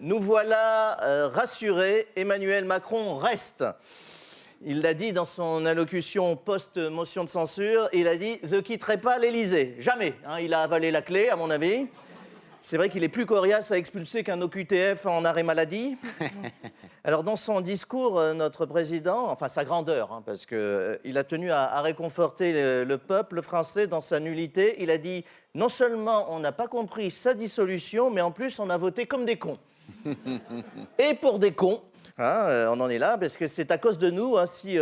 nous voilà rassurés, Emmanuel Macron reste. Il l'a dit dans son allocution post-motion de censure, il a dit « Je ne quitterai pas l'Élysée ». Jamais. Hein, il a avalé la clé, à mon avis. C'est vrai qu'il est plus coriace à expulser qu'un OQTF en arrêt maladie. Alors, dans son discours, notre président, enfin sa grandeur, hein, parce qu'il a tenu à réconforter le peuple français dans sa nullité, il a dit « Non seulement on n'a pas compris sa dissolution, mais en plus on a voté comme des cons ». Et pour des cons, hein, on en est là, parce que c'est à cause de nous, hein, si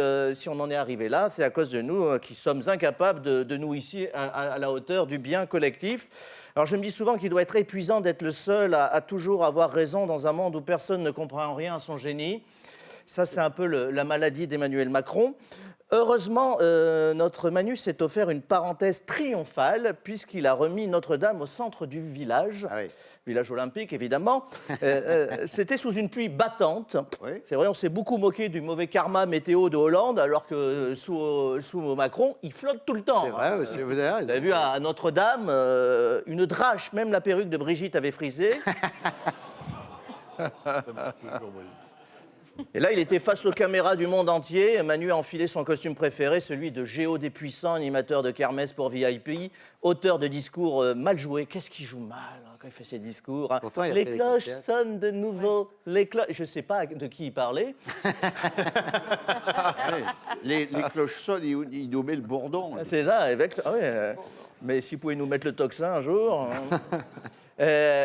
on en est arrivé là, c'est à cause de nous qui sommes incapables de nous hisser à la hauteur du bien collectif. Alors je me dis souvent qu'il doit être épuisant d'être le seul à toujours avoir raison dans un monde où personne ne comprend rien à son génie. Ça, c'est un peu la maladie d'Emmanuel Macron. Heureusement, notre Manu s'est offert une parenthèse triomphale puisqu'il a remis Notre-Dame au centre du village, village olympique évidemment. C'était sous une pluie battante. Oui. C'est vrai, on s'est beaucoup moqué du mauvais karma météo de Hollande, alors que sous Macron, il flotte tout le temps. C'est vrai, monsieur, vous avez vu à Notre-Dame, une drache, même la perruque de Brigitte avait frisé. Et là, il était face aux caméras du monde entier. Manu a enfilé son costume préféré, celui de Géo des Puissants, animateur de kermesse pour VIP, auteur de discours mal joués. Qu'est-ce qu'il joue mal hein, quand il fait ses discours hein. Pourtant, les cloches sonnent de nouveau. Les je ne sais pas de qui il parlait. les cloches sonnent, il nous met le bourdon. C'est ça, mais s'il pouvait nous mettre le tocsin un jour...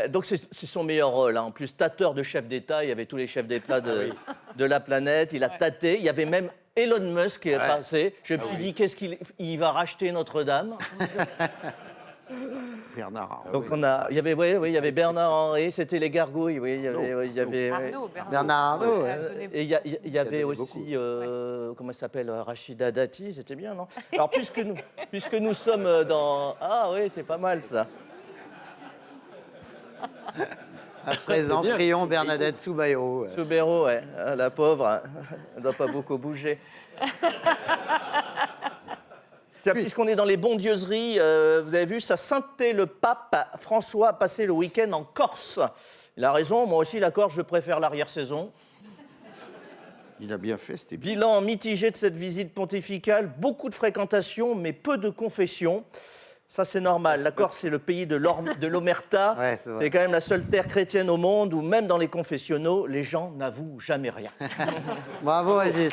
donc c'est son meilleur rôle. Hein. En plus, tâteur de chef d'État, il y avait tous les chefs d'État de la planète. Il a tâté. Il y avait même Elon Musk qui est passé. Je me suis dit, qu'est-ce qu'il va racheter Notre-Dame? Bernard Henry. Donc il y avait Bernard Henry, c'était les gargouilles. Oui, il y avait Bernard Arnault. Et il y avait aussi comment ça s'appelle, Rachida Dati. C'était bien, non? Alors puisque nous sommes dans c'est pas mal ça. À présent, prions Bernadette Soubeyro. Soubeyro, ouais. La pauvre, elle ne doit pas beaucoup bouger. Tiens, puisqu'on est dans les bondieuseries, vous avez vu, sa sainteté, le pape François a passé le week-end en Corse. Il a raison, moi aussi, la Corse, je préfère l'arrière-saison. Il a bien fait, c'était bien. Bilan mitigé de cette visite pontificale, beaucoup de fréquentation, mais peu de confessions. Ça, c'est normal. La Corse, c'est le pays de l'omerta. Ouais, c'est quand même la seule terre chrétienne au monde où, même dans les confessionnaux, les gens n'avouent jamais rien. Bravo, Régis.